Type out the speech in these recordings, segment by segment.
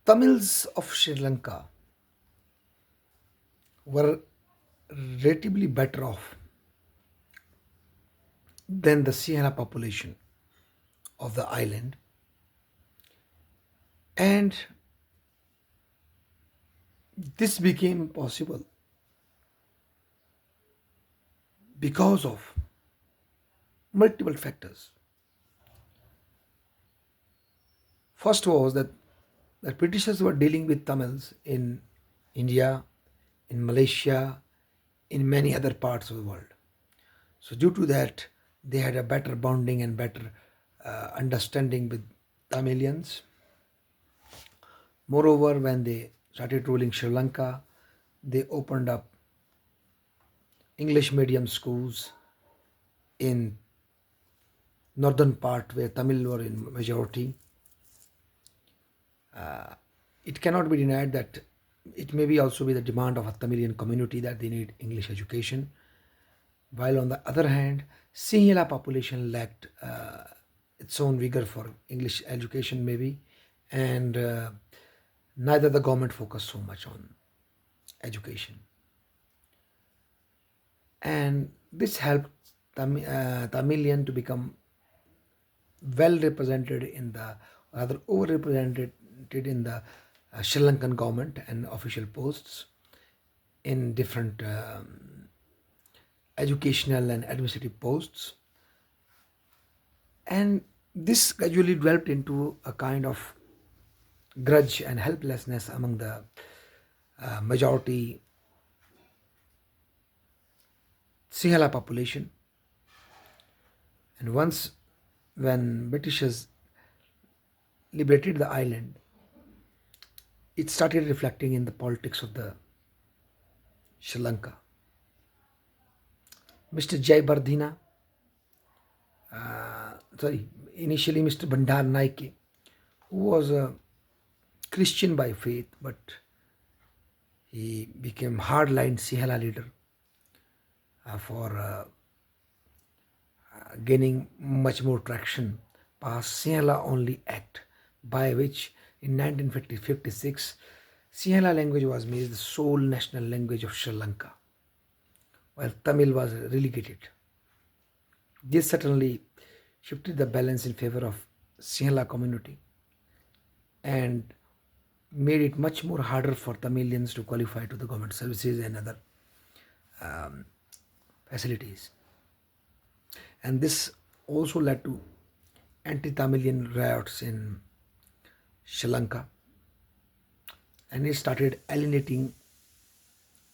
Tamils of Sri Lanka were relatively better off than the Sinhala population of the island, and this became possible because of multiple factors. First was that the Britishers were dealing with Tamils in India, in Malaysia, in many other parts of the world. So due to that, they had a better bonding and better understanding with Tamilians. Moreover, when they started ruling Sri Lanka, they opened up English medium schools in northern part where Tamil were in majority. It cannot be denied that it may be also be the demand of a Tamilian community that they need English education, while on the other hand, Sinhala population lacked its own vigor for English education maybe, and neither the government focused so much on education. And this helped Tamilian to become well represented in the rather overrepresented in the Sri Lankan government and official posts in different educational and administrative posts. And this gradually developed into a kind of grudge and helplessness among the majority Sinhala population. And once, when Britishers liberated the island, it started reflecting in the politics of the Sri Lanka. Mr. Jai Bardhina, initially Mr. Bandar Naike, who was a Christian by faith, but he became hardline Sinhala leader for gaining much more traction, passed Sinhala Only Act, by which in 1956 Sinhala language was made the sole national language of Sri Lanka, while Tamil was relegated. This certainly shifted the balance in favor of Sinhala community and made it much more harder for Tamilians to qualify to the government services and other facilities. And this also led to anti-Tamilian riots in Sri Lanka, and it started alienating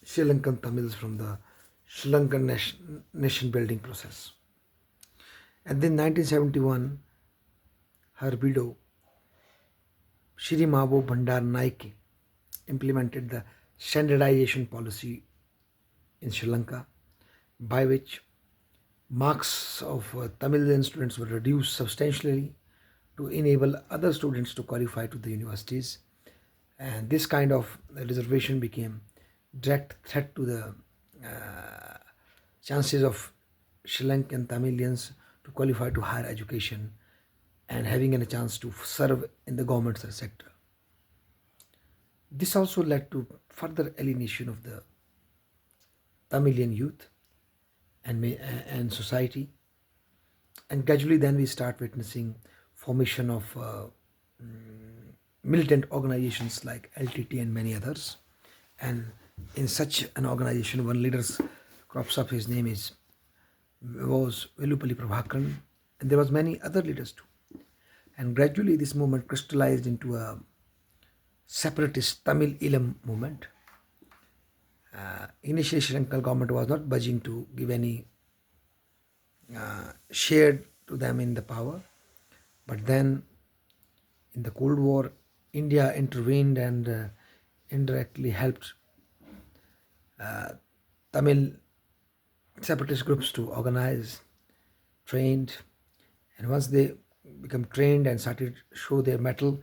Sri Lankan Tamils from the Sri Lankan nation building process. And then 1971, her widow, Shri Mavo Bhandar Naike, implemented the standardization policy in Sri Lanka, by which marks of Tamilian students were reduced substantially to enable other students to qualify to the universities. And this kind of reservation became direct threat to the chances of Sri Lankan Tamilians to qualify to higher education and having a chance to serve in the government sector. This also led to further alienation of the Tamilian youth and society, and gradually then we start witnessing formation of militant organizations like LTT and many others. And in such an organization, one leader crops up. His name was Velupalli Prabhakaran, and there was many other leaders too. And gradually, this movement crystallized into a separatist Tamil Ilam movement. Initially, Sri Lankan government was not budging to give any share to them in the power, but then in the Cold War, India intervened and indirectly helped Tamil separatist groups to organize, trained, and once they become trained and started show their mettle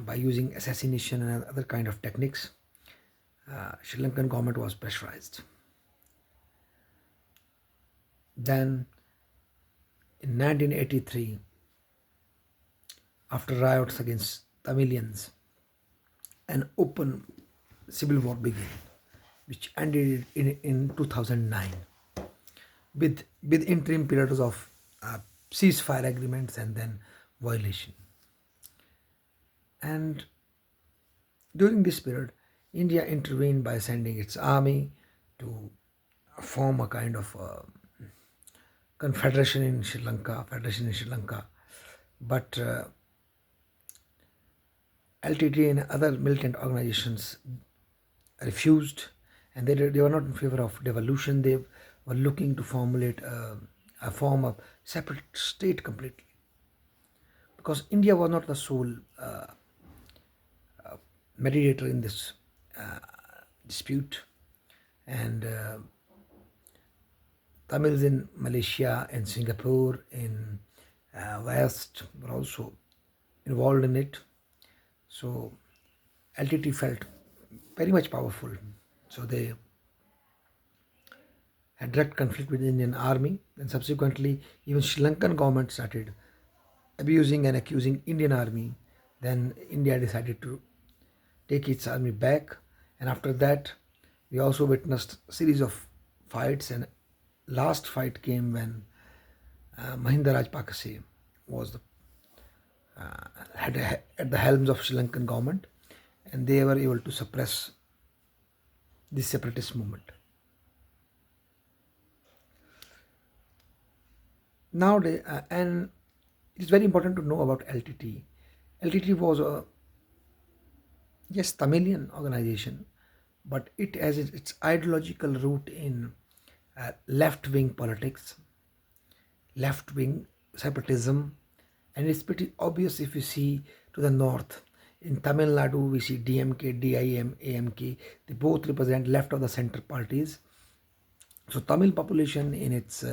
by using assassination and other kind of techniques, Sri Lankan government was pressurized. Then in 1983, after riots against Tamilians, an open civil war began, which ended in 2009 with interim periods of ceasefire agreements and then violation. And during this period, India intervened by sending its army to form a kind of federation in Sri Lanka. But LTT and other militant organizations refused, and they were not in favor of devolution. They were looking to formulate a form of separate state completely, because India was not the sole mediator in this dispute, and Tamils in Malaysia and Singapore in West were also involved in it. So LTT felt very much powerful. So they had direct conflict with the Indian army. And subsequently, even Sri Lankan government started abusing and accusing Indian army. Then India decided to take its army back. And after that, we also witnessed a series of fights. And last fight came when Mahinda Rajapakse was at the helms of Sri Lankan government, and they were able to suppress this separatist movement. Nowadays, and it is very important to know about LTT. LTT was a, yes, Tamilian organization, but it has its ideological root in left-wing politics, left-wing separatism, and it's pretty obvious if you see to the north. In Tamil Nadu, we see DMK, DIM, AMK. They both represent left of the center parties. So Tamil population in its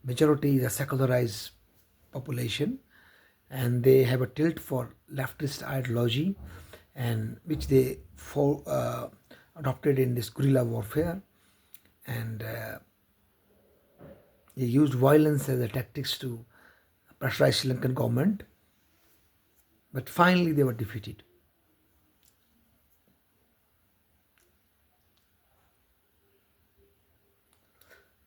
majority is a secularized population, and they have a tilt for leftist ideology, and which they adopted in this guerrilla warfare, and they used violence as a tactics to pressurize Sri Lankan government, but finally they were defeated.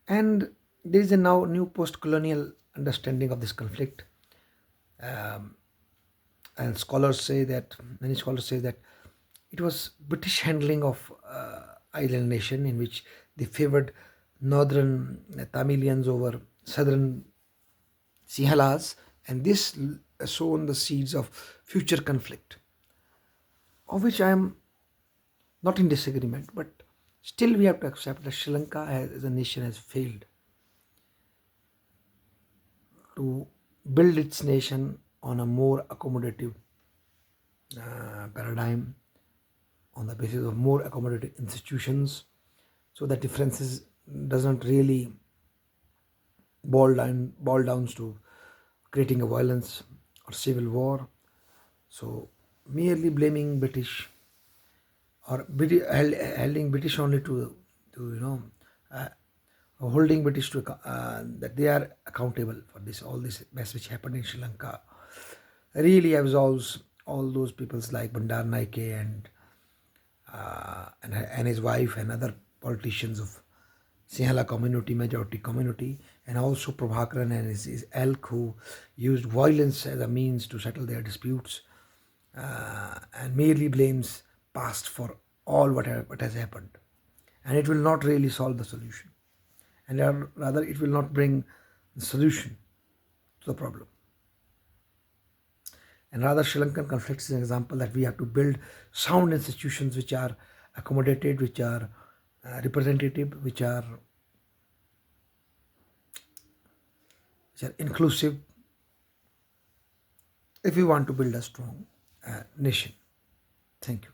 And there is a now new post-colonial understanding of this conflict, and many scholars say that it was British handling of island nation, in which they favored northern Tamilians over southern Sinhalas, and this sown the seeds of future conflict, of which I am not in disagreement, but still we have to accept that Sri Lanka as a nation has failed to build its nation on a more accommodative paradigm, on the basis of more accommodative institutions, so that differences doesn't really boil down to creating a violence or civil war. So merely blaming British or holding British only to uh, holding British to that they are accountable for this all this mess which happened in Sri Lanka really absolves all those peoples like Bandar Naike and his wife and other politicians of Sinhala community, majority community, and also Prabhakaran and his ilk, who used violence as a means to settle their disputes, and merely blames past for all what has happened. And it will not really solve the solution, and rather it will not bring the solution to the problem. And rather, Sri Lankan conflict is an example that we have to build sound institutions which are accommodated, which are representative, which are inclusive, if we want to build a strong nation. Thank you.